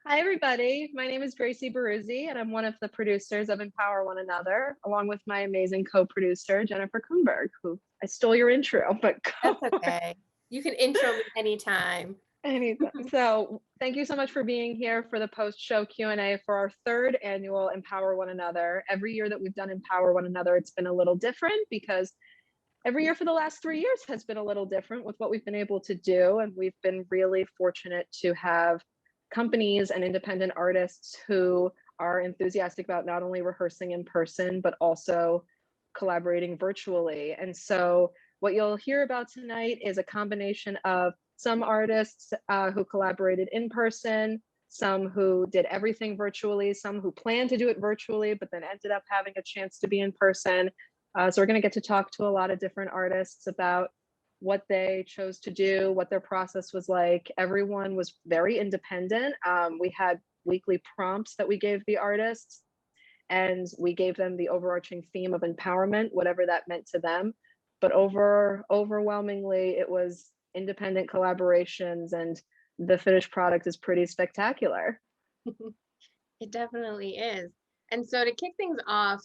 Hi, everybody. My name is Gracie Baruzzi, and I'm one of the producers of Empower One Another, along with my amazing co-producer, Jennifer Kuhnberg, who I stole your intro, but That's okay. You can intro me anytime. anything. So thank you so much for being here for the post-show Q&A for our third annual Empower One Another. Every year that we've done Empower One Another, it's been a little different because every year for the last 3 years has been a little different with what we've been able to do. And we've been really fortunate to have companies and independent artists who are enthusiastic about not only rehearsing in person, but also collaborating virtually. And so what you'll hear about tonight is a combination of some artists who collaborated in person, some who did everything virtually, some who planned to do it virtually, but then ended up having a chance to be in person. So we're going to get to talk to a lot of different artists about what they chose to do, what their process was like. Everyone was very independent. We had weekly prompts that we gave the artists, and we gave them the overarching theme of empowerment, whatever that meant to them. But overwhelmingly, it was independent collaborations, and the finished product is pretty spectacular. It definitely is. And so to kick things off,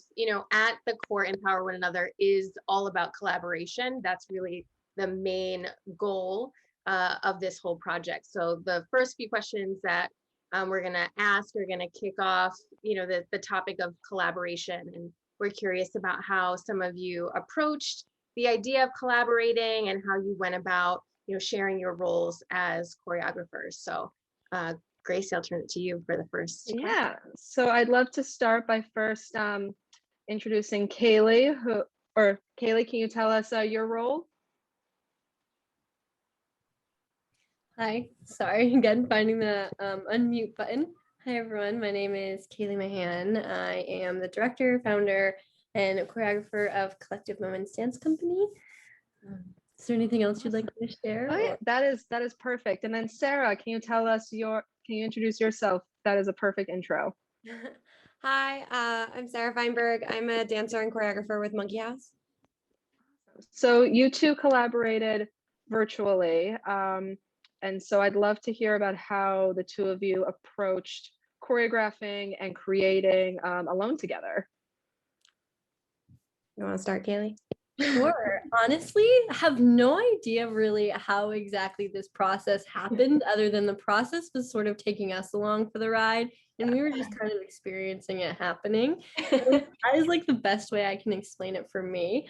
at the core, Empower One Another is all about collaboration. That's really the main goal of this whole project. So the first few questions that we're going to ask are going to kick off, the topic of collaboration. And we're curious about how some of you approached the idea of collaborating and how you went about, sharing your roles as choreographers. So Gracie, I'll turn it to you for the first question. Yeah, so I'd love to start by first introducing Kaylee, Kaylee, can you tell us your role? Hi, sorry, again, finding the unmute button. Hi, everyone. My name is Kaylee Mahan. I am the director, founder, and choreographer of Collective Moments Dance Company. Is there anything else you'd like me to share? Oh, yeah, that is perfect. And then Sarah, can you introduce yourself? That is a perfect intro. Hi, I'm Sarah Feinberg. I'm a dancer and choreographer with Monkey House. So you two collaborated virtually. And so I'd love to hear about how the two of you approached choreographing and creating alone together. You want to start, Kaylee? Sure. Honestly, have no idea really how exactly this process happened, other than the process was sort of taking us along for the ride, and we were just kind of experiencing it happening. That is like the best way I can explain it for me.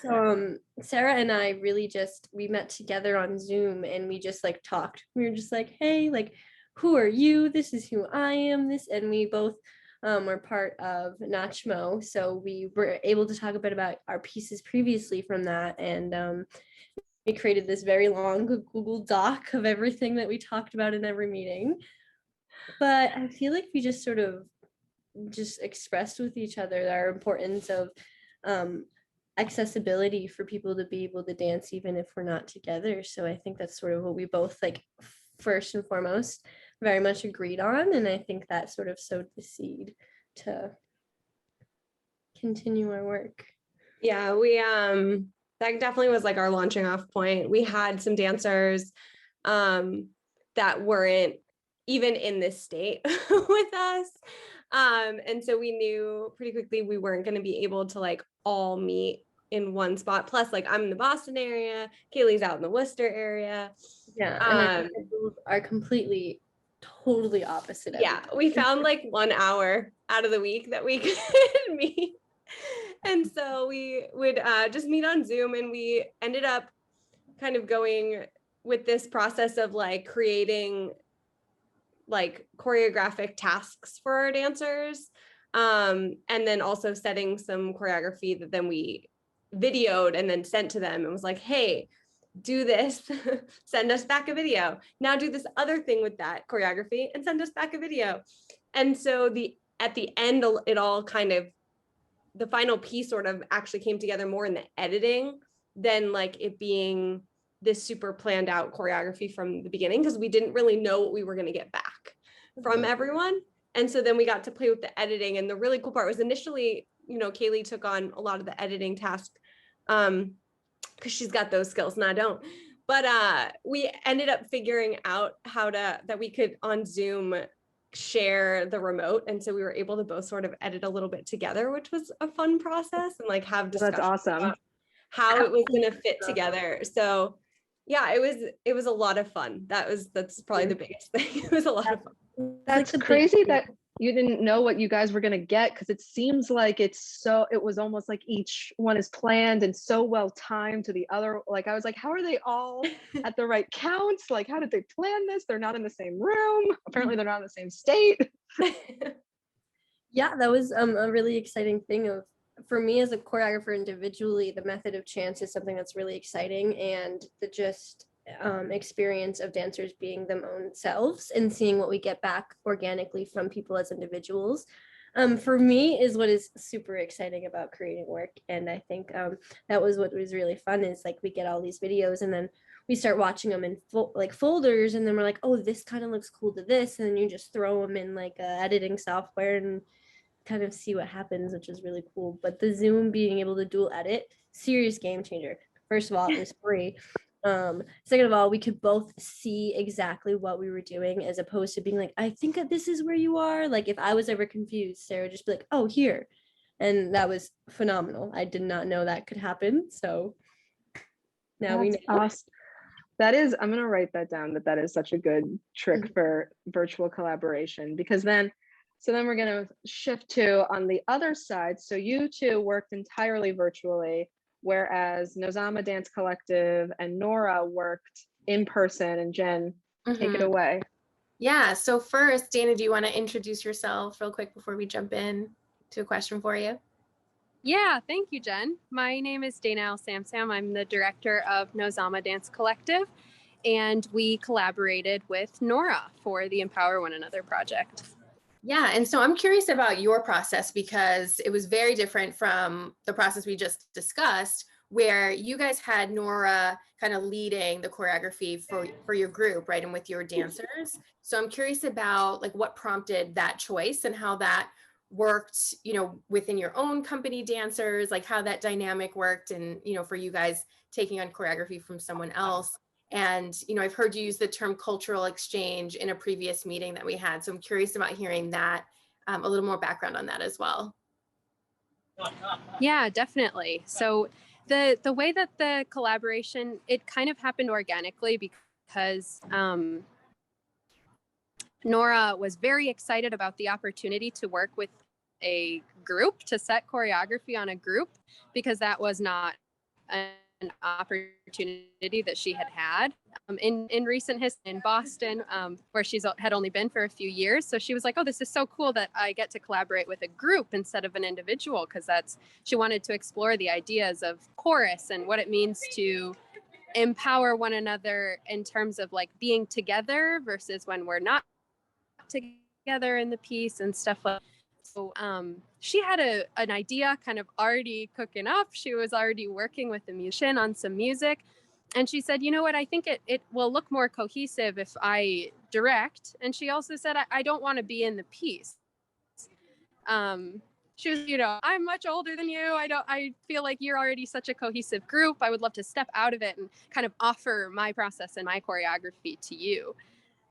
So Sarah and I really we met together on Zoom, and we just like talked. We were just like, hey, like, who are you? This is who I am. And we both we're part of Nachmo, so we were able to talk a bit about our pieces previously from that, and we created this very long Google Doc of everything that we talked about in every meeting. But I feel like we just sort of just expressed with each other our importance of accessibility for people to be able to dance even if we're not together. So I think that's sort of what we both, like, first and foremost very much agreed on, and I think that sort of sowed the seed to continue our work. Yeah, we that definitely was like our launching off point. We had some dancers that weren't even in this state with us, and so we knew pretty quickly we weren't going to be able to like all meet in one spot. Plus, like, I'm in the Boston area, Kaylee's out in the Worcester area. Yeah, and are completely totally opposite. Yeah, we found like 1 hour out of the week that we could meet, and so we would just meet on Zoom, and we ended up kind of going with this process of like creating like choreographic tasks for our dancers, and then also setting some choreography that then we videoed and then sent to them and was like, hey, do this, send us back a video. Now do this other thing with that choreography and send us back a video. And so at the end, it all kind of, the final piece sort of actually came together more in the editing than like it being this super planned out choreography from the beginning, because we didn't really know what we were going to get back from everyone. And so then we got to play with the editing. And the really cool part was initially, Kaylee took on a lot of the editing tasks, because she's got those skills and I don't. But we ended up figuring out that we could on Zoom share the remote. And so we were able to both sort of edit a little bit together, which was a fun process, and like have discussions That's awesome. about how it was going to fit together. So yeah, it was a lot of fun. That's probably the biggest thing. It was a lot of fun. That's crazy that you didn't know what you guys were going to get, because it seems like it was almost like each one is planned and so well timed to the other. Like I was like, how are they all at the right counts? Like, how did they plan this? They're not in the same room. Apparently they're not in the same state. Yeah, that was a really exciting thing for me as a choreographer individually. The method of chance is something that's really exciting, and the experience of dancers being them own selves and seeing what we get back organically from people as individuals, for me, is what is super exciting about creating work. And I think that was what was really fun, is like we get all these videos and then we start watching them in folders, and then we're like, oh, this kind of looks cool to this, and then you just throw them in like editing software and kind of see what happens, which is really cool. But the Zoom being able to dual edit, serious game changer. First of all, it was free. Second of all, we could both see exactly what we were doing, as opposed to being like, I think that this is where you are. Like if I was ever confused, Sarah would just be like, oh, here. And that was phenomenal. I did not know that could happen. So now we know. Awesome. That is, I'm going to write that down, that is such a good trick for virtual collaboration, because then we're going to shift to on the other side. So you two worked entirely virtually, whereas Nozama Dance Collective and Nora worked in person. And Jen, take it away. Yeah, so first, Dana, do you want to introduce yourself real quick before we jump in to a question for you? Yeah, thank you, Jen. My name is Dana Al-Samsam. I'm the director of Nozama Dance Collective, and we collaborated with Nora for the Empower One Another project. Yeah, and so I'm curious about your process, because it was very different from the process we just discussed, where you guys had Nora kind of leading the choreography for your group, right, and with your dancers. So I'm curious about like what prompted that choice and how that worked, you know, within your own company dancers, like how that dynamic worked, and, you know, for you guys taking on choreography from someone else. And, you know, I've heard you use the term cultural exchange in a previous meeting that we had. So I'm curious about hearing that, a little more background on that as well. Yeah, definitely. So the way that the collaboration, it kind of happened organically, because Nora was very excited about the opportunity to work with a group, to set choreography on a group, because that was not an opportunity that she had in recent history in Boston, where she's had only been for a few years. So she was like, oh, this is so cool that I get to collaborate with a group instead of an individual, because she wanted to explore the ideas of chorus and what it means to empower one another in terms of like being together versus when we're not together in the piece and stuff like that. So she had an idea kind of already cooking up. She was already working with a musician on some music. And she said, you know what, I think it will look more cohesive if I direct. And she also said, I don't want to be in the piece. She was, you know, I'm much older than you. I feel like you're already such a cohesive group. I would love to step out of it and kind of offer my process and my choreography to you.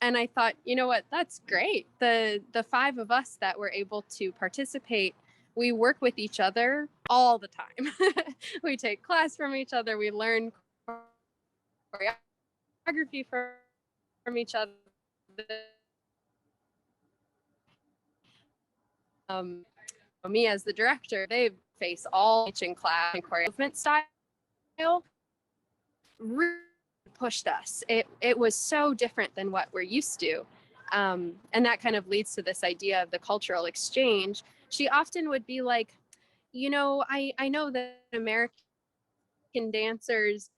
And I thought, you know what, that's great. The five of us that were able to participate, we work with each other all the time. We take class from each other. We learn choreography from each other. Me as the director, they face all teaching class and choreography style. Really pushed us. It was so different than what we're used to. And that kind of leads to this idea of the cultural exchange. She often would be like, you know, I know that American dancers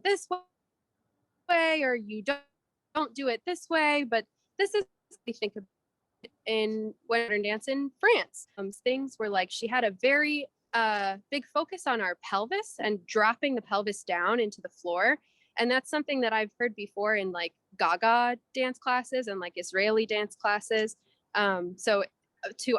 this way, or you don't do it this way, but this is what we think of in modern dance in France. Things were like, she had a very big focus on our pelvis and dropping the pelvis down into the floor. And that's something that I've heard before in like Gaga dance classes and like Israeli dance classes. So to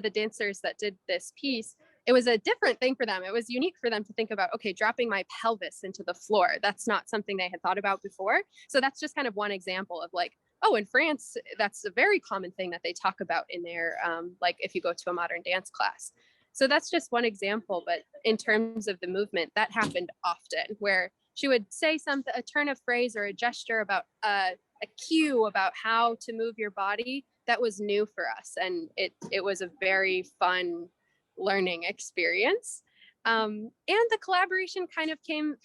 the dancers that did this piece, it was a different thing for them. It was unique for them to think about, okay, dropping my pelvis into the floor. That's not something they had thought about before. So that's just kind of one example of like in France, that's a very common thing that they talk about in their, like if you go to a modern dance class. So that's just one example. But in terms of the movement, that happened often, where she would say something, a turn of phrase or a gesture about a cue about how to move your body that was new for us. And it was a very fun learning experience. And the collaboration kind of came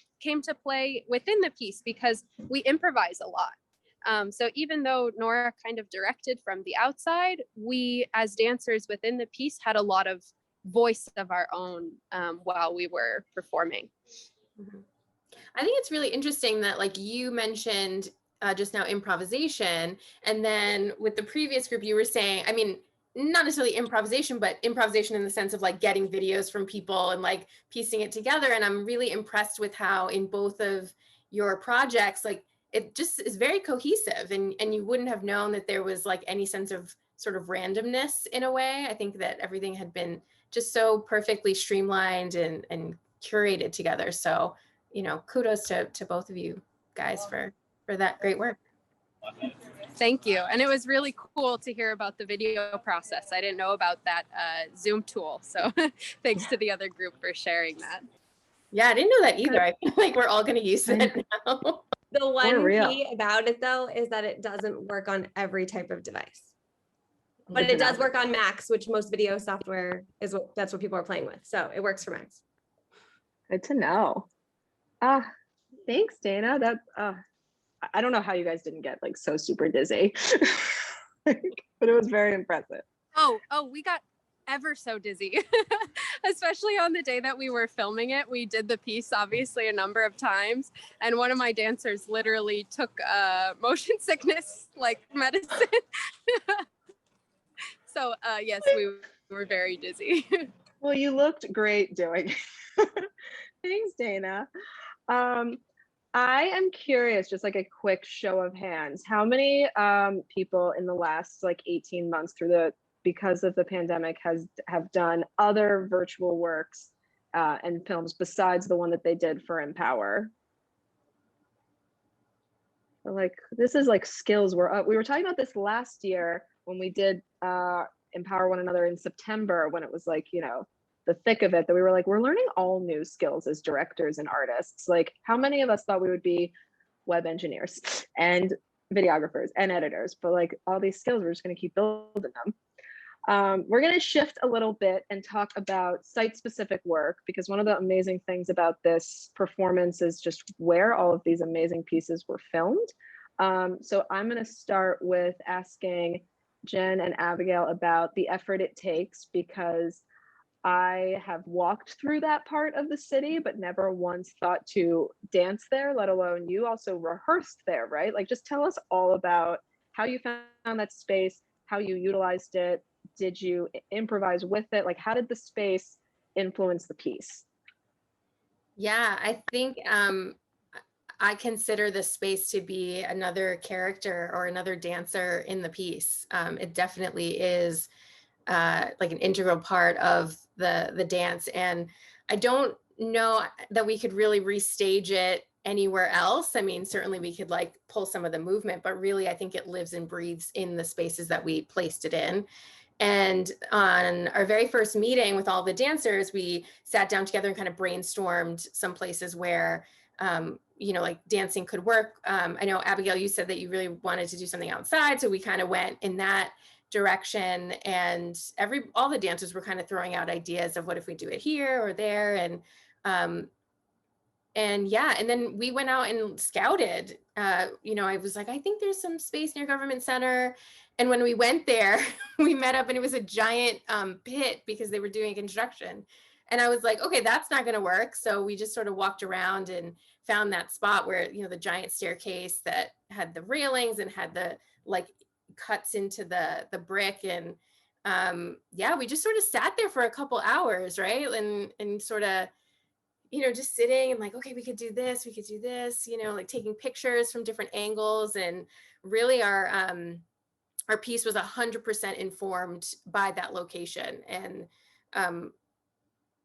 to play within the piece because we improvise a lot. So even though Nora kind of directed from the outside, we as dancers within the piece had a lot of voice of our own while we were performing. Mm-hmm. I think it's really interesting that, like, you mentioned just now improvisation, and then with the previous group you were saying, I mean, not necessarily improvisation, but improvisation in the sense of like getting videos from people and like piecing it together. And I'm really impressed with how in both of your projects, like it just is very cohesive, and you wouldn't have known that there was like any sense of sort of randomness in a way. I think that everything had been just so perfectly streamlined and curated together. So, you know, kudos to both of you guys for that great work. Thank you. And it was really cool to hear about the video process. I didn't know about that Zoom tool. So thanks to the other group for sharing that. Yeah, I didn't know that either. I feel like we're all going to use it now. The one key about it though is that it doesn't work on every type of device. But it does work on Macs, which most video software is that's what people are playing with. So it works for Macs. Good to know. Thanks, Dana. That I don't know how you guys didn't get like so super dizzy, but it was very impressive. Oh, we got ever so dizzy, especially on the day that we were filming it. We did the piece obviously a number of times, and one of my dancers literally took motion sickness like medicine. So yes, we were very dizzy. Well, you looked great doing it. Thanks, Dana. I am curious, just like a quick show of hands, how many people in the last like 18 months because of the pandemic have done other virtual works and films besides the one that they did for Empower? Like, this is like skills. We were talking about this last year when we did Empower One Another in September, when it was like, you know, the thick of it, that we were like, we're learning all new skills as directors and artists. Like, how many of us thought we would be web engineers and videographers and editors, but like all these skills, we're just going to keep building them. We're going to shift a little bit and talk about site-specific work, because one of the amazing things about this performance is just where all of these amazing pieces were filmed. So I'm going to start with asking Jen and Abigail about the effort it takes, because I have walked through that part of the city, but never once thought to dance there, let alone you also rehearsed there, right? Like, just tell us all about how you found that space, how you utilized it. Did you improvise with it? Like, how did the space influence the piece? Yeah, I think I consider the space to be another character or another dancer in the piece. It definitely is like an integral part of the dance. And I don't know that we could really restage it anywhere else. I mean, certainly we could like pull some of the movement, but really I think it lives and breathes in the spaces that we placed it in. And on our very first meeting with all the dancers, we sat down together and kind of brainstormed some places where, you know, like dancing could work. I know, Abigail, you said that you really wanted to do something outside. So we kind of went in that direction, and all the dancers were kind of throwing out ideas of what if we do it here or there. And yeah, and then we went out and scouted. You know, I was like, I think there's some space near Government Center. And when we went there, we met up and it was a giant pit because they were doing construction. And I was like, okay, that's not going to work. So we just sort of walked around and found that spot where, you know, the giant staircase that had the railings and had the like cuts into the brick. And yeah, we just sort of sat there for a couple hours, right? And sort of, you know, just sitting and like, okay, we could do this, you know, like taking pictures from different angles. And really our piece was 100% informed by that location. And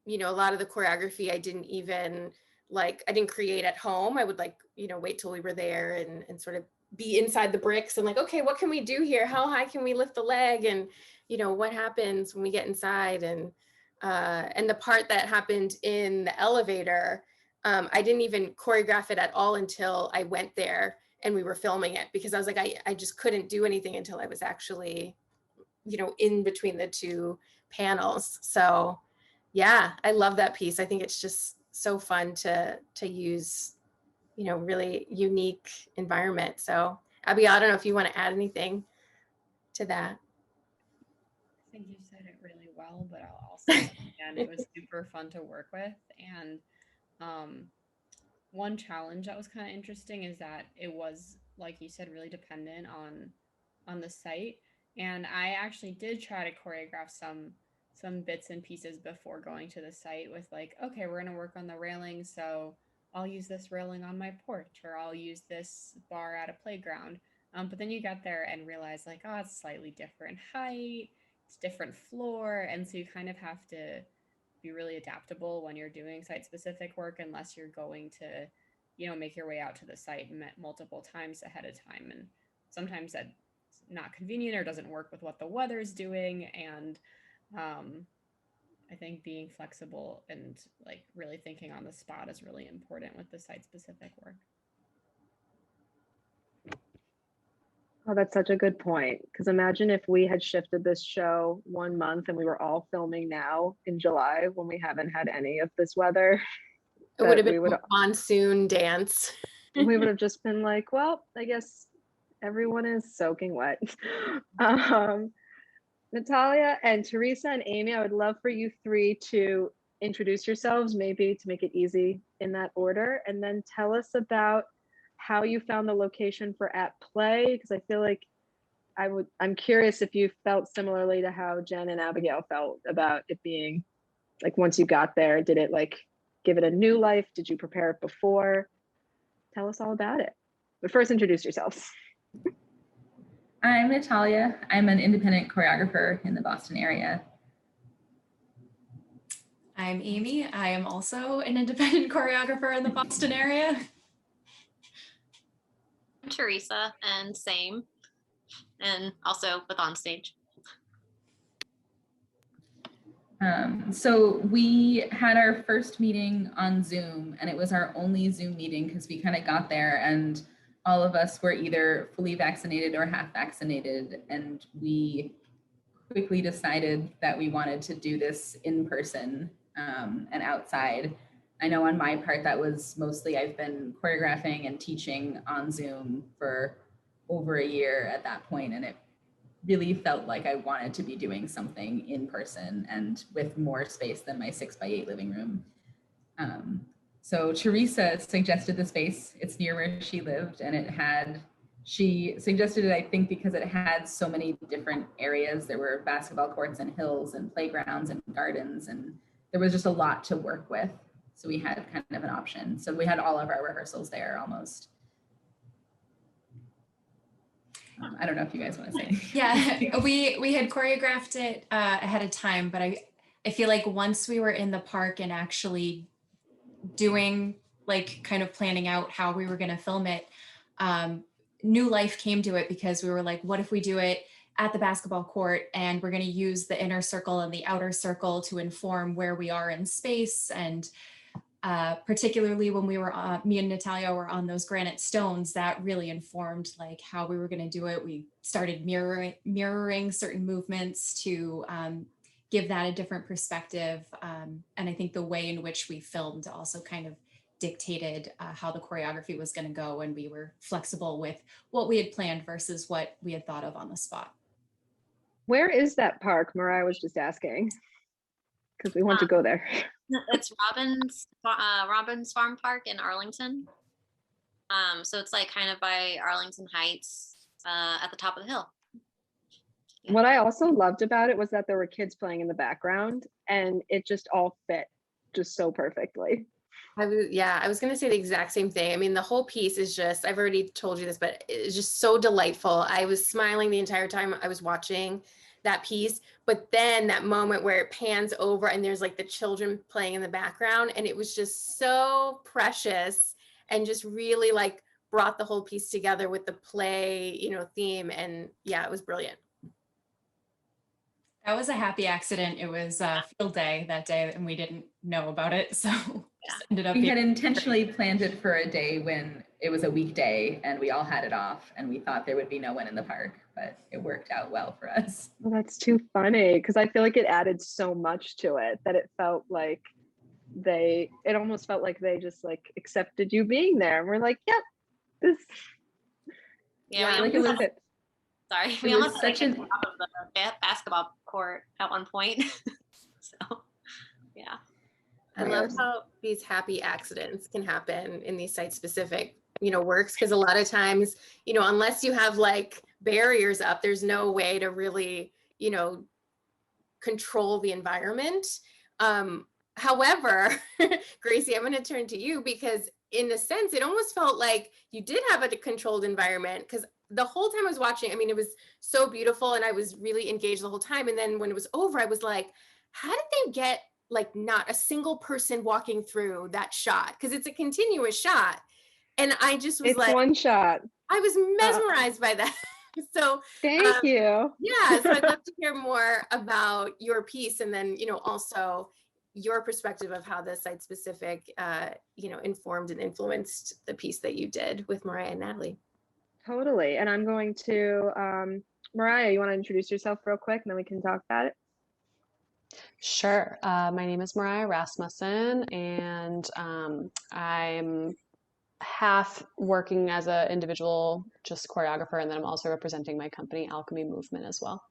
you know, a lot of the choreography I didn't create at home. I would like, you know, wait till we were there and sort of be inside the bricks and like, okay, what can we do here? How high can we lift the leg? And, you know, what happens when we get inside? And the part that happened in the elevator, I didn't even choreograph it at all until I went there and we were filming it, because I was like, I just couldn't do anything until I was actually, you know, in between the two panels. So yeah, I love that piece. I think it's just so fun to use, you know, really unique environment. So Abby, I don't know if you want to add anything to that. I think you said it really well, but I'll also say again, it was super fun to work with. And one challenge that was kind of interesting is that it was, like you said, really dependent on the site. And I actually did try to choreograph some bits and pieces before going to the site with like, okay, we're going to work on the railing, so I'll use this railing on my porch, or I'll use this bar at a playground. But then you got there and realized like, oh, it's slightly different height, it's different floor. And so you kind of have to be really adaptable when you're doing site specific work, unless you're going to, you know, make your way out to the site multiple times ahead of time. And sometimes that's not convenient or doesn't work with what the weather's doing. And I think being flexible and like really thinking on the spot is really important with the site specific work. Oh, that's such a good point. Because imagine if we had shifted this show 1 month and we were all filming now in July when we haven't had any of this weather. It would have been a monsoon dance. We would have just been like, well, I guess everyone is soaking wet. Natalia and Teresa and Amy, I would love for you three to introduce yourselves, maybe to make it easy in that order, and then tell us about how you found the location for At Play, because I feel like I'm curious if you felt similarly to how Jen and Abigail felt about it being like, once you got there, did it like give it a new life? Did you prepare it before? Tell us all about it. But first, introduce yourselves. I'm Natalia. I'm an independent choreographer in the Boston area. I'm Amy. I am also an independent choreographer in the Boston area. I'm Teresa, and same, and also with OnStage. So we had our first meeting on Zoom, and it was our only Zoom meeting because we kind of got there and all of us were either fully vaccinated or half vaccinated, and we quickly decided that we wanted to do this in person and outside. I know on my part, that was mostly I've been choreographing and teaching on Zoom for over a year at that point, and it really felt like I wanted to be doing something in person and with more space than my 6x8 living room. So Teresa suggested the space. It's near where she lived, and she suggested it, I think, because it had so many different areas. There were basketball courts and hills and playgrounds and gardens, and there was just a lot to work with. So we had kind of an option. So we had all of our rehearsals there almost. I don't know if you guys want to say anything. Yeah, we had choreographed it ahead of time, but I feel like once we were in the park and actually doing, like, kind of planning out how we were going to film it, new life came to it, because we were like, what if we do it at the basketball court, and we're going to use the inner circle and the outer circle to inform where we are in space. And particularly when we were, me and Natalia were on those granite stones, that really informed like how we were going to do it. We started mirroring certain movements to give that a different perspective. And I think the way in which we filmed also kind of dictated how the choreography was going to go, and we were flexible with what we had planned versus what we had thought of on the spot. Where is that park? Mariah was just asking, because we want to go there. It's Robbins Farm Park in Arlington. So it's like kind of by Arlington Heights at the top of the hill. Yeah. What I also loved about it was that there were kids playing in the background, and it just all fit just so perfectly. I was going to say the exact same thing. I mean, the whole piece is just, I've already told you this, but it's just so delightful. I was smiling the entire time I was watching that piece, but then that moment where it pans over and there's like the children playing in the background, and it was just so precious and just really like brought the whole piece together with the play, theme. And yeah, it was brilliant. That was a happy accident. It was field day that day and we didn't know about it. So just ended up We had being intentionally planned it for a day when it was a weekday and we all had it off and we thought there would be no one in the park, but it worked out well for us. Well, that's too funny because I feel like it added so much to it that it felt like it almost felt like they just like accepted you being there. And we're like, yep, this. Yeah, like it was it. Sorry, It we was almost such like on top of the basketball court at one point. So, yeah. I love how these happy accidents can happen in these site-specific, works, because a lot of times, unless you have like barriers up, there's no way to really, control the environment. However, Gracie, I'm going to turn to you because in a sense, it almost felt like you did have a controlled environment because the whole time I was watching, I mean, it was so beautiful and I was really engaged the whole time. And then when it was over, I was like, how did they get like not a single person walking through that shot? Because it's a continuous shot. And I just was It's one shot. I was mesmerized by that. So thank you. Yeah, so I'd love to hear more about your piece and then, also your perspective of how the site specific, informed and influenced the piece that you did with Mariah and Natalie. Totally. And I'm going to, Mariah, you want to introduce yourself real quick and then we can talk about it? Sure. My name is Mariah Rasmussen and I'm half working as an individual, just choreographer, and then I'm also representing my company, Alchemy Movement, as well.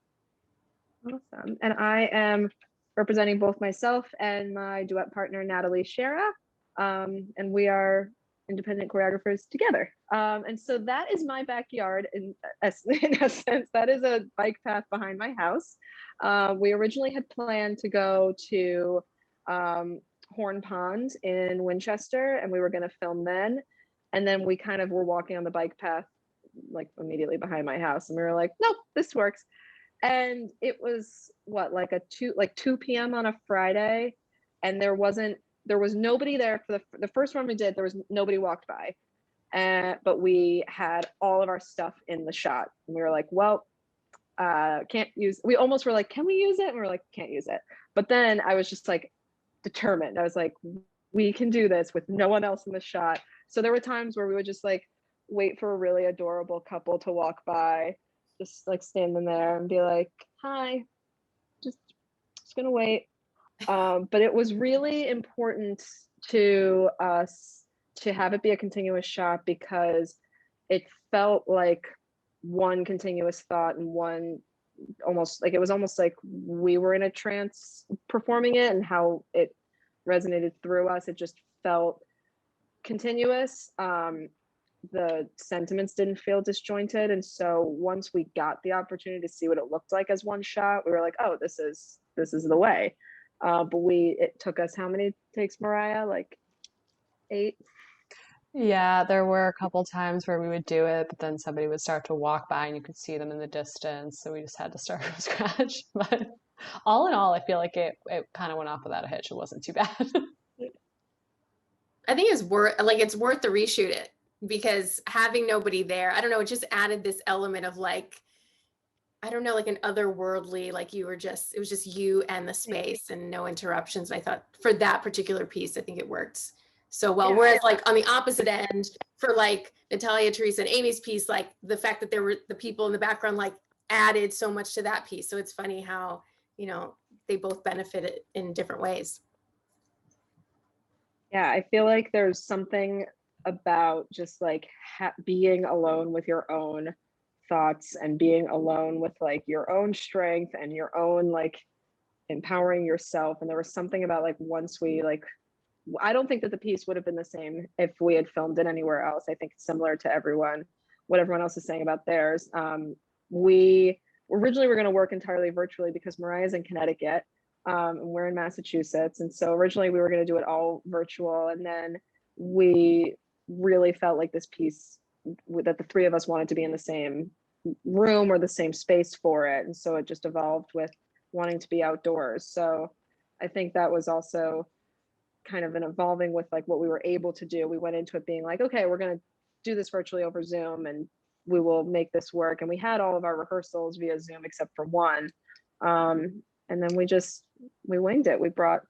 Awesome. And I am representing both myself and my duet partner, Natalie Schiera. And we are independent choreographers together. And so that is my backyard in a sense. That is a bike path behind my house. We originally had planned to go to Horn Pond in Winchester, and we were going to film then. And then we kind of were walking on the bike path like immediately behind my house, and we were like, nope, this works. And it was like 2 p.m. on a Friday, and there was nobody there for the first one we did. There was nobody walked by, but we had all of our stuff in the shot, and we were like, well, can't use. We almost were like, can we use it? And we were like, can't use it. But then I was just like determined. I was like, we can do this with no one else in the shot. So there were times where we would just like wait for a really adorable couple to walk by, just like standing there and be like, hi, just gonna wait. But it was really important to us to have it be a continuous shot because it felt like one continuous thought and one it was almost like we were in a trance performing it, and how it resonated through us. It just felt continuous. The sentiments didn't feel disjointed. And so once we got the opportunity to see what it looked like as one shot, we were like, oh, this is the way. But it took us how many takes, Mariah? Like 8? Yeah, there were a couple times where we would do it, but then somebody would start to walk by and you could see them in the distance. So we just had to start from scratch. But all in all, I feel like it kind of went off without a hitch. It wasn't too bad. I think it's worth the reshoot it, because having nobody there, I don't know, it just added this element of like, I don't know, like an otherworldly, like it was just you and the space and no interruptions. And I thought for that particular piece, I think it worked so well. Yeah. Whereas like on the opposite end for like Natalia, Teresa, and Amy's piece, like the fact that there were the people in the background, like added so much to that piece. So it's funny how, they both benefited in different ways. Yeah, I feel like there's something about just like being alone with your own thoughts and being alone with like your own strength and your own like empowering yourself. And there was something about like once we like, I don't think that the piece would have been the same if we had filmed it anywhere else. I think it's similar to what everyone else is saying about theirs. We originally were going to work entirely virtually because Mariah's in Connecticut. And we're in Massachusetts. And so originally we were going to do it all virtual. And then we really felt like this piece that the three of us wanted to be in the same room or the same space for it. And so it just evolved with wanting to be outdoors. So I think that was also kind of an evolving with like what we were able to do. We went into it being like, okay, we're going to do this virtually over Zoom and we will make this work. And we had all of our rehearsals via Zoom except for one. And then we winged it. We brought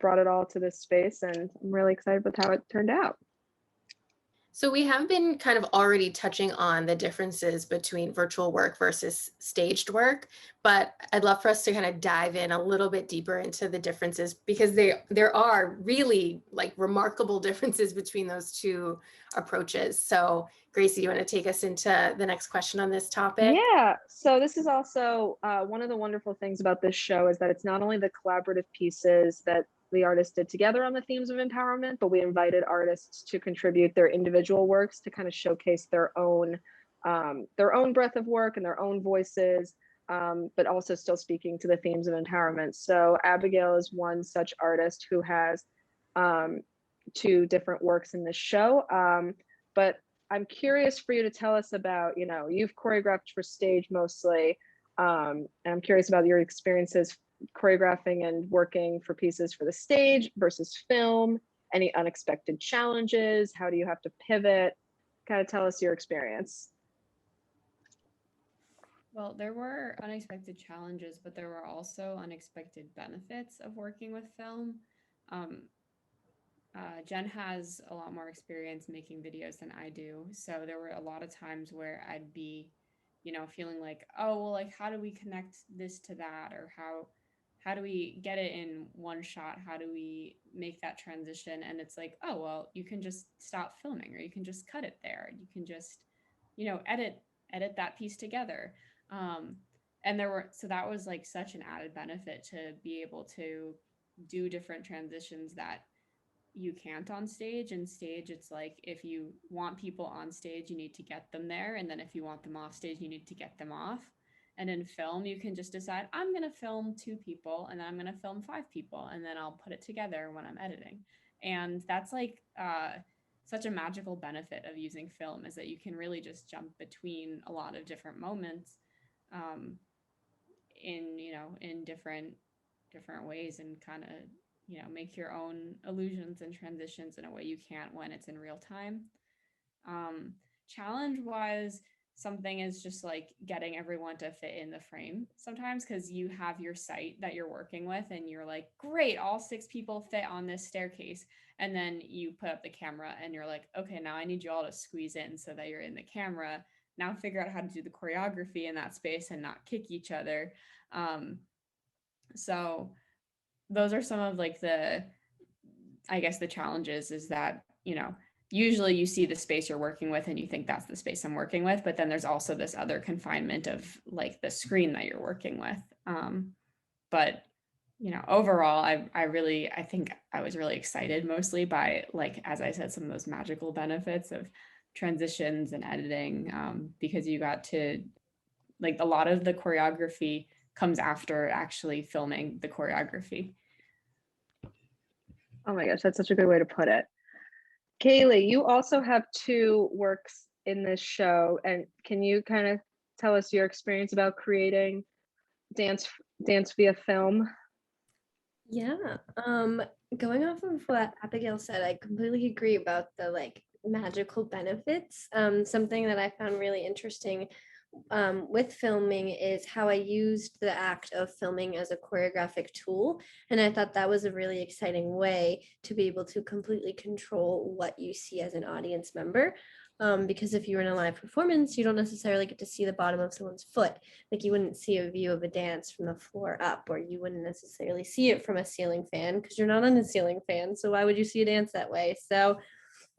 it all to this space, and I'm really excited with how it turned out. So we have been kind of already touching on the differences between virtual work versus staged work, but I'd love for us to kind of dive in a little bit deeper into the differences, because there are really like remarkable differences between those two approaches. So Gracie, you want to take us into the next question on this topic? Yeah, so this is also one of the wonderful things about this show is that it's not only the collaborative pieces that the artists did together on the themes of empowerment, but we invited artists to contribute their individual works to kind of showcase their own breadth of work and their own voices, but also still speaking to the themes of empowerment. So Abigail is one such artist who has 2 different works in this show, but I'm curious for you to tell us about, you've choreographed for stage mostly, and I'm curious about your experiences choreographing and working for pieces for the stage versus film, any unexpected challenges, how do you have to pivot? Kind of tell us your experience. Well, there were unexpected challenges, but there were also unexpected benefits of working with film. Jen has a lot more experience making videos than I do. So there were a lot of times where I'd be, feeling like, oh, well, like, how do we connect this to that? Or how do we get it in one shot? How do we make that transition? And it's like, oh, well, you can just stop filming, or you can just cut it there. You can just, edit that piece together. And so that was like such an added benefit to be able to do different transitions that you can't on stage. And stage, it's like, if you want people on stage, you need to get them there. And then if you want them off stage, you need to get them off. And in film, you can just decide, I'm going to film 2 people, and then I'm going to film 5 people, and then I'll put it together when I'm editing. And that's like such a magical benefit of using film, is that you can really just jump between a lot of different moments in different ways, and kind of, make your own illusions and transitions in a way you can't when it's in real time. Challenge-wise, something is just like getting everyone to fit in the frame sometimes, because you have your site that you're working with and you're like, great, all 6 people fit on this staircase. And then you put up the camera and you're like, okay, now I need you all to squeeze in so that you're in the camera. Now figure out how to do the choreography in that space and not kick each other. So those are some of like the challenges, is that, usually you see the space you're working with and you think that's the space I'm working with, but then there's also this other confinement of like the screen that you're working with. But overall, I think I was really excited, mostly by, like, as I said, some of those magical benefits of transitions and editing, because you got to, like, a lot of the choreography comes after actually filming the choreography. Oh my gosh, that's such a good way to put it. Kaylee, you also have 2 works in this show, and can you kind of tell us your experience about creating dance via film? Yeah, going off of what Abigail said, I completely agree about the like magical benefits. Something that I found really interesting with filming is how I used the act of filming as a choreographic tool. And I thought that was a really exciting way to be able to completely control what you see as an audience member. Because if you're in a live performance, you don't necessarily get to see the bottom of someone's foot. Like, you wouldn't see a view of a dance from the floor up, or you wouldn't necessarily see it from a ceiling fan, because you're not on a ceiling fan. So why would you see a dance that way? So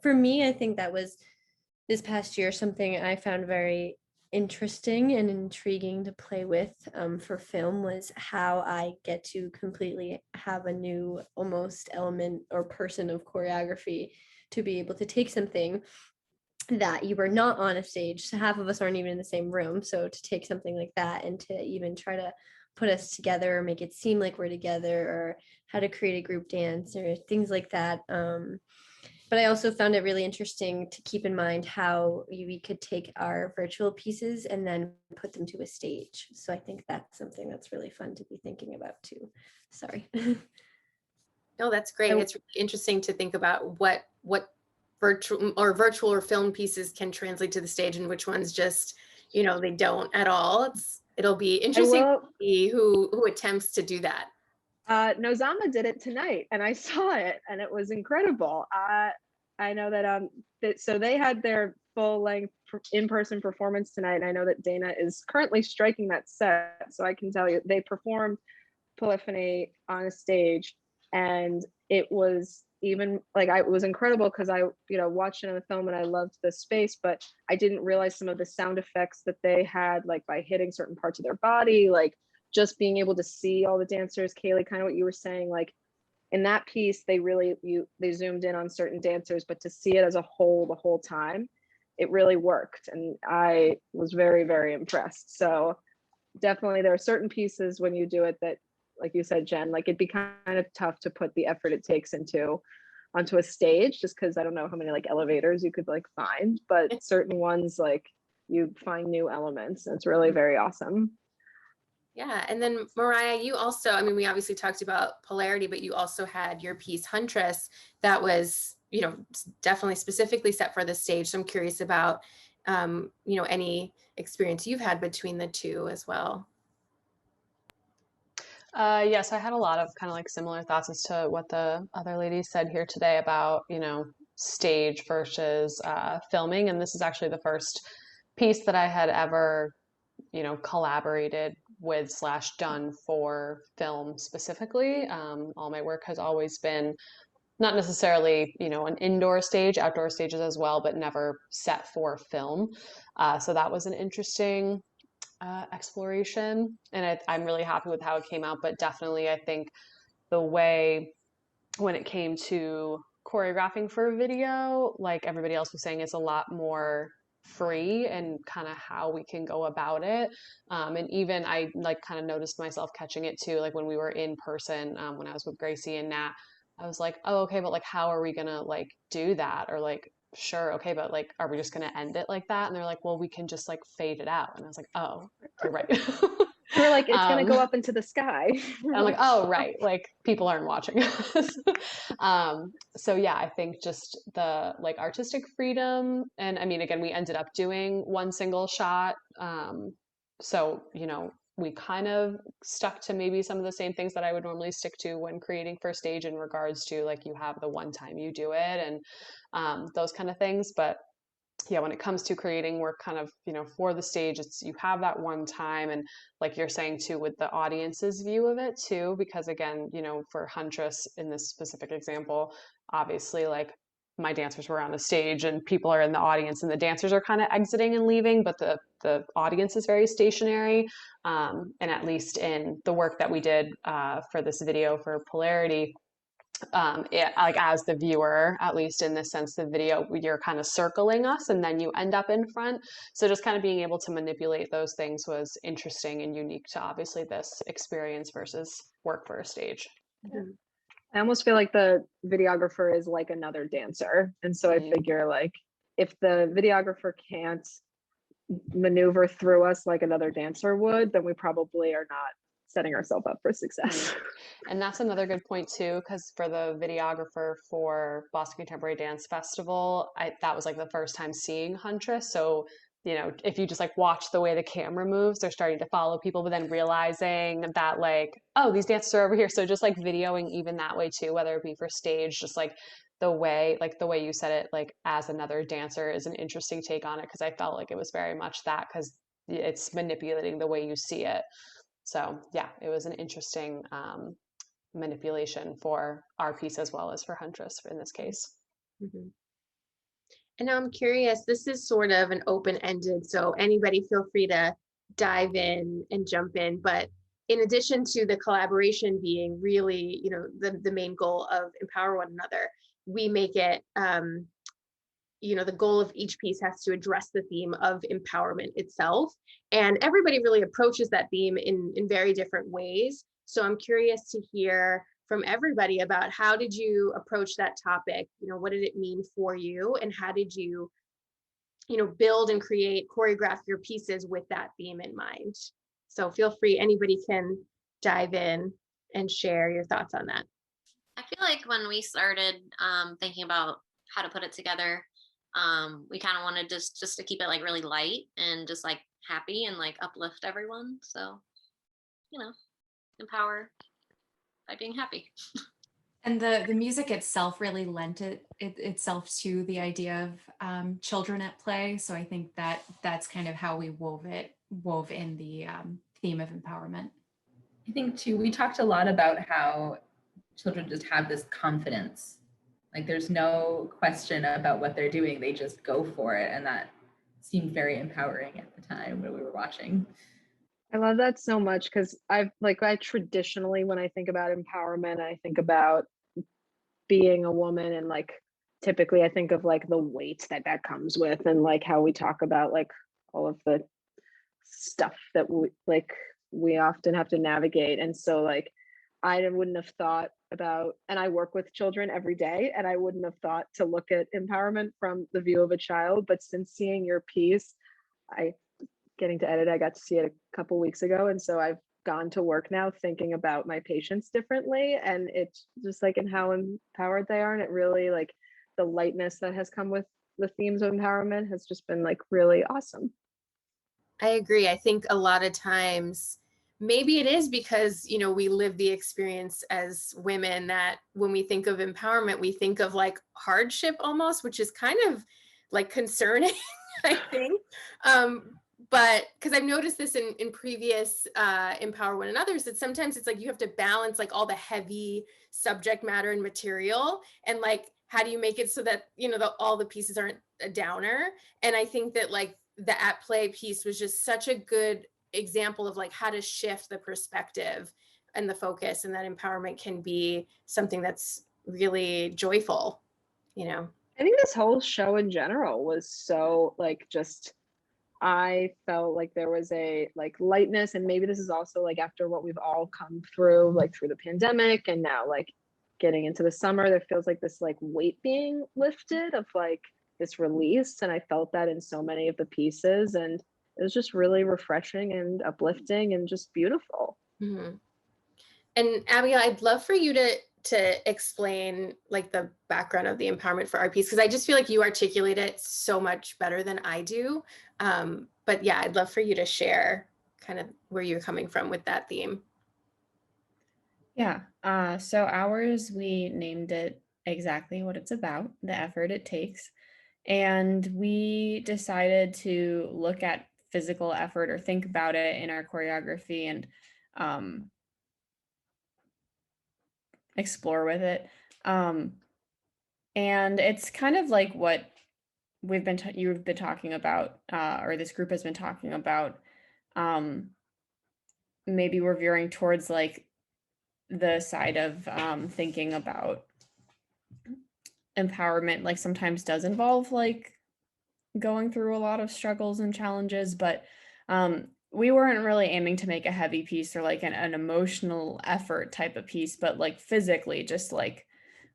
for me, I think that was, this past year, something I found very interesting and intriguing to play with for film, was how I get to completely have a new almost element or person of choreography to be able to take something that you were not on a stage. So half of us aren't even in the same room. So to take something like that and to even try to put us together or make it seem like we're together, or how to create a group dance or things like that. But I also found it really interesting to keep in mind how we could take our virtual pieces and then put them to a stage. So I think that's something that's really fun to be thinking about too. Sorry. No, that's great. It's really interesting to think about what virtual or film pieces can translate to the stage and which ones just, you know, they don't at all. It'll be interesting to see who attempts to do that. Nozama did it tonight and I saw it and it was incredible. I know that so they had their full length in-person performance tonight, and I know that Dana is currently striking that set, so I can tell you they performed Polyphony on a stage, and it was even like it was incredible because I watched it in the film and I loved the space, but I didn't realize some of the sound effects that they had, like by hitting certain parts of their body, like just being able to see all the dancers. Kaylee, kind of what you were saying, like in that piece, they zoomed in on certain dancers, but to see it as a whole the whole time, it really worked. And I was very, very impressed. So definitely there are certain pieces when you do it that, like you said, Jen, like it'd be kind of tough to put the effort it takes onto a stage, just because I don't know how many like elevators you could like find, but certain ones, like you find new elements. And it's really very awesome. Yeah, and then Mariah, you also, I mean, we obviously talked about polarity, but you also had your piece Huntress that was, definitely specifically set for the stage. So I'm curious about, any experience you've had between the two as well. Yes, I had a lot of kind of like similar thoughts as to what the other ladies said here today about, stage versus filming. And this is actually the first piece that I had ever, collaborated with / done for film specifically. All my work has always been not necessarily, an indoor stage, outdoor stages as well, but never set for film. So that was an interesting exploration, and I'm really happy with how it came out. But definitely, I think the way when it came to choreographing for video, like everybody else was saying, it's a lot more free and kind of how we can go about it. And even I like kind of noticed myself catching it too, like when we were in person, when I was with Gracie and Nat, I was like, oh, okay, but like, how are we gonna like do that? Or like, sure, okay, but like, are we just gonna end it like that? And they're like, well, we can just like fade it out. And I was like, oh, you're right. We're like, it's gonna go up into the sky. And I'm like, oh, right, like people aren't watching us. So yeah, I think just the like artistic freedom, and I mean, again, we ended up doing one single shot. So we kind of stuck to maybe some of the same things that I would normally stick to when creating for stage, in regards to like you have the one time you do it and those kind of things. But yeah, when it comes to creating work kind of, for the stage, it's you have that one time, and like you're saying too, with the audience's view of it too, because again, for Huntress in this specific example, obviously like my dancers were on the stage and people are in the audience and the dancers are kind of exiting and leaving, but the audience is very stationary. And at least in the work that we did for this video for Polarity, like as the viewer, at least in this sense, the video, you're kind of circling us and then you end up in front. So just kind of being able to manipulate those things was interesting and unique to obviously this experience versus work for a stage. Mm-hmm. I almost feel like the videographer is like another dancer. And so I figure like if the videographer can't maneuver through us like another dancer would, then we probably are not setting ourselves up for success. And that's another good point too, because for the videographer for Boston Contemporary Dance Festival, that was like the first time seeing Huntress. So if you just like watch the way the camera moves, they're starting to follow people, but then realizing that like, oh, these dancers are over here. So just like videoing even that way too, whether it be for stage, just like the way you said it, like as another dancer, is an interesting take on it, because I felt like it was very much that, because it's manipulating the way you see it. So yeah, it was an interesting manipulation for our piece as well as for Huntress in this case. Mm-hmm. And now I'm curious, this is sort of an open-ended, so anybody feel free to dive in and jump in. But in addition to the collaboration being really, the main goal of empower one another, we make it, the goal of each piece has to address the theme of empowerment itself. And everybody really approaches that theme in very different ways. So I'm curious to hear from everybody about how did you approach that topic? What did it mean for you? And how did you, build and choreograph your pieces with that theme in mind? So feel free, anybody can dive in and share your thoughts on that. I feel like when we started thinking about how to put it together. We kind of wanted just to keep it like really light and just like happy and like uplift everyone. So, you know, empower by being happy. And the music itself really lent itself to the idea of children at play. So I think that's kind of how we wove in the theme of empowerment. I think too, we talked a lot about how children just have this confidence. Like there's no question about what they're doing. They just go for it. And that seemed very empowering at the time when we were watching. I love that so much because I traditionally, when I think about empowerment, I think about being a woman, and like typically I think of like the weight that comes with, and like how we talk about like all of the stuff that we often have to navigate. And so like I wouldn't have thought about, and I work with children every day, and I wouldn't have thought to look at empowerment from the view of a child. But since seeing your piece, getting to edit, I got to see it a couple weeks ago, and so I've gone to work now thinking about my patients differently, and it's just like in how empowered they are. And it really, like, the lightness that has come with the themes of empowerment has just been like really awesome. I agree. I think a lot of times maybe it is because, you know, we live the experience as women that when we think of empowerment, we think of like hardship almost, which is kind of like concerning, I think. But because I've noticed this in previous Empower One Another's, that sometimes it's like you have to balance like all the heavy subject matter and material, and like how do you make it so that, you know, all the pieces aren't a downer. And I think that like the at play piece was just such a good example of like how to shift the perspective and the focus, and that empowerment can be something that's really joyful, you know. I think this whole show in general was so like, just, I felt like there was a like lightness, and maybe this is also like after what we've all come through, like through the pandemic, and now like getting into the summer, there feels like this like weight being lifted of like this release. And I felt that in so many of the pieces, and it was just really refreshing and uplifting and just beautiful. Mm-hmm. And Abigail, I'd love for you to explain like the background of the empowerment for our piece, because I just feel like you articulate it so much better than I do. But yeah, I'd love for you to share kind of where you're coming from with that theme. Yeah, so ours, we named it exactly what it's about, the effort it takes. And we decided to look at physical effort or think about it in our choreography and explore with it. And it's kind of like what you've been talking about, or this group has been talking about. Maybe we're veering towards like the side of thinking about empowerment, like sometimes does involve like going through a lot of struggles and challenges, but we weren't really aiming to make a heavy piece or like an emotional effort type of piece, but like physically, just like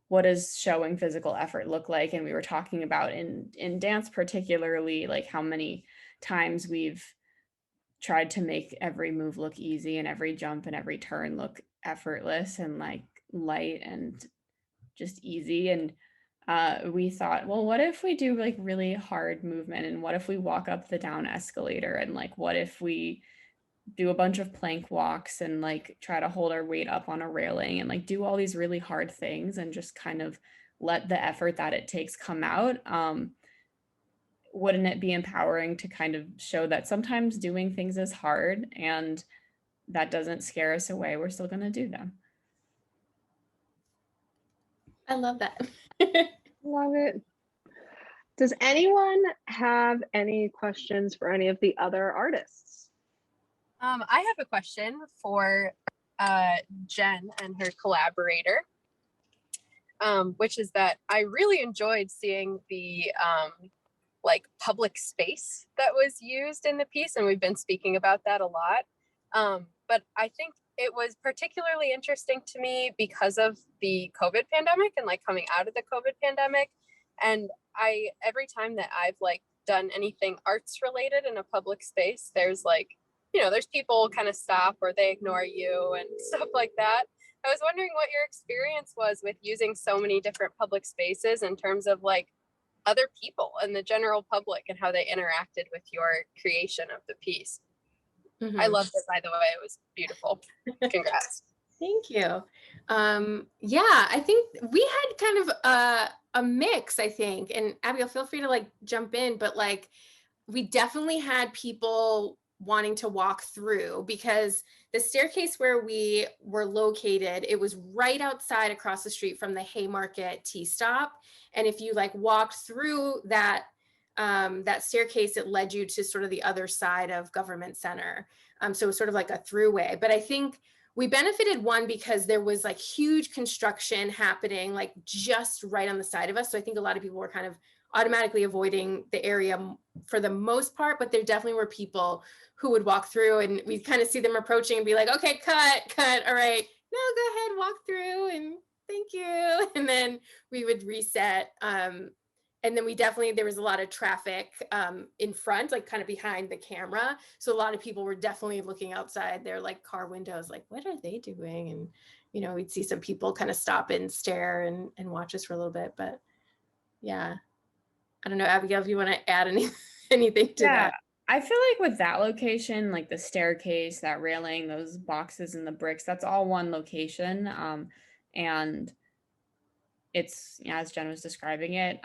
what does showing physical effort look like? And we were talking about in dance particularly, like how many times we've tried to make every move look easy and every jump and every turn look effortless and like light and just easy. And we thought, well, what if we do like really hard movement, and what if we walk up the down escalator, and like what if we do a bunch of plank walks and like try to hold our weight up on a railing and like do all these really hard things and just kind of let the effort that it takes come out. Wouldn't it be empowering to kind of show that sometimes doing things is hard, and that doesn't scare us away, we're still going to do them. I love that. Love it. Does anyone have any questions for any of the other artists? I have a question for Jen and her collaborator, which is that I really enjoyed seeing the like public space that was used in the piece, and we've been speaking about that a lot. But I think it was particularly interesting to me because of the COVID pandemic and like coming out of the COVID pandemic. And every time that I've like done anything arts related in a public space, there's like, you know, there's people kind of stop or they ignore you and stuff like that. I was wondering what your experience was with using so many different public spaces in terms of like other people and the general public and how they interacted with your creation of the piece. I loved it, by the way. It was beautiful. Congrats. Thank you. Yeah, I think we had kind of a mix, I think. And Abigail, feel free to like jump in, but like we definitely had people wanting to walk through because the staircase where we were located, it was right outside across the street from the Haymarket Tea Stop. And if you like walked through that that staircase, it led you to sort of the other side of Government Center. So it was sort of like a throughway. But I think we benefited, one, because there was like huge construction happening like just right on the side of us. So I think a lot of people were kind of automatically avoiding the area for the most part, but there definitely were people who would walk through and we'd kind of see them approaching and be like, okay, cut, all right, no, go ahead, walk through and thank you. And then we would reset. And then there was a lot of traffic in front, like kind of behind the camera. So a lot of people were definitely looking outside their like car windows, like, what are they doing? And, you know, we'd see some people kind of stop and stare and watch us for a little bit. But yeah, I don't know, Abigail, if you want to add anything to that. I feel like with that location, like the staircase, that railing, those boxes and the bricks, that's all one location. And it's, as Jen was describing it,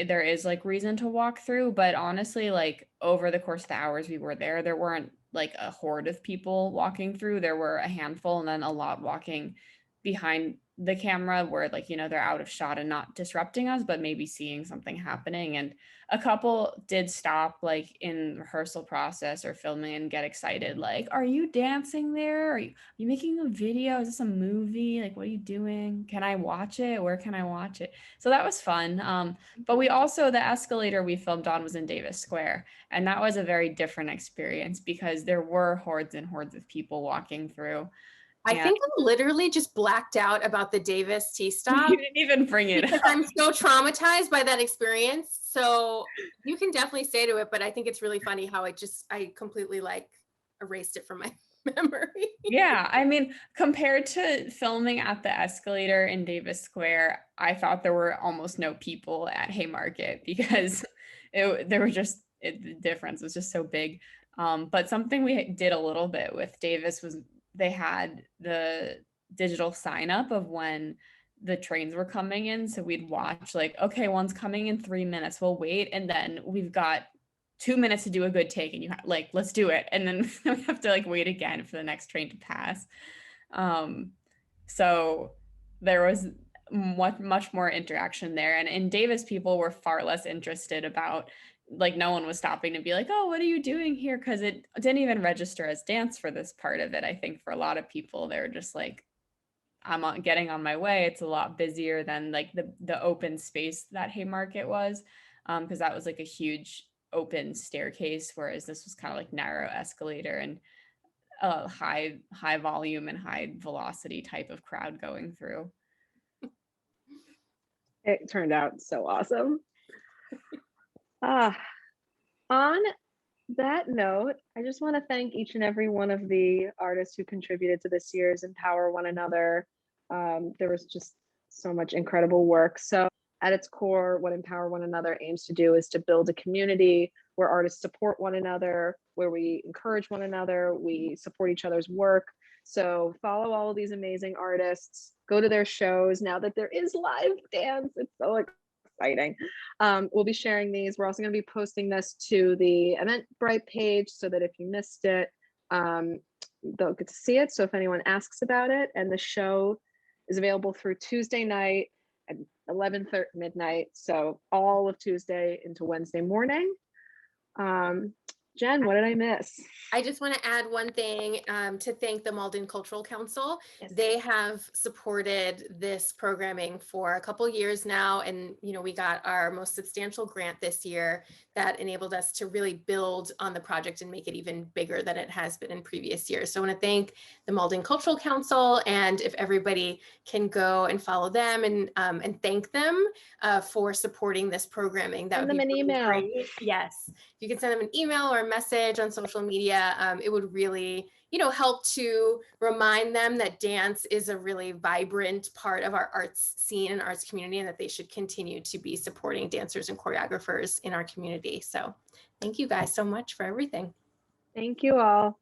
there is like reason to walk through, but honestly, like over the course of the hours we were there weren't like a horde of people walking through. There were a handful and then a lot walking behind the camera where like, you know, they're out of shot and not disrupting us, but maybe seeing something happening. And a couple did stop like in rehearsal process or filming and get excited. Like, are you dancing there? Are you making a video? Is this a movie? Like, what are you doing? Can I watch it? Where can I watch it? So that was fun. But we also, the escalator we filmed on was in Davis Square. And that was a very different experience because there were hordes and hordes of people walking through. I think I literally just blacked out about the Davis Tea Stop. You didn't even bring it up. I'm so traumatized by that experience. So you can definitely say to it, but I think it's really funny how I completely like erased it from my memory. Yeah, I mean, compared to filming at the escalator in Davis Square, I thought there were almost no people at Haymarket because the difference was just so big. But something we did a little bit with Davis was they had the digital sign up of when the trains were coming in. So we'd watch like, okay, one's coming in 3 minutes, we'll wait. And then we've got 2 minutes to do a good take and let's do it. And then we have to like wait again for the next train to pass. So there was much more interaction there. And in Davis, people were far less interested about, like, no one was stopping to be like, oh, what are you doing here? Because it didn't even register as dance for this part of it. I think for a lot of people, they were just like, I'm getting on my way. It's a lot busier than like the open space that Haymarket was, because that was like a huge open staircase, whereas this was kind of like narrow escalator and a high volume and high velocity type of crowd going through. It turned out so awesome. On that note, I just want to thank each and every one of the artists who contributed to this year's Empower One Another. There was just so much incredible work. So at its core, what Empower One Another aims to do is to build a community where artists support one another, where we encourage one another, we support each other's work. So follow all of these amazing artists, go to their shows. Now that there is live dance, it's so exciting. We'll be sharing these. We're also going to be posting this to the Eventbrite page so that if you missed it, they'll get to see it. So if anyone asks about it, and the show is available through Tuesday night at 11:30 midnight. So all of Tuesday into Wednesday morning. Jen, what did I miss? I just want to add one thing to thank the Malden Cultural Council. Yes. They have supported this programming for a couple years now. And, you know, we got our most substantial grant this year that enabled us to really build on the project and make it even bigger than it has been in previous years. So I want to thank the Malden Cultural Council, and if everybody can go and follow them and thank them for supporting this programming, that send would them be an email. Great. Yes, you can send them an email or our message on social media, it would really, help to remind them that dance is a really vibrant part of our arts scene and arts community, and that they should continue to be supporting dancers and choreographers in our community. So thank you guys so much for everything. Thank you all.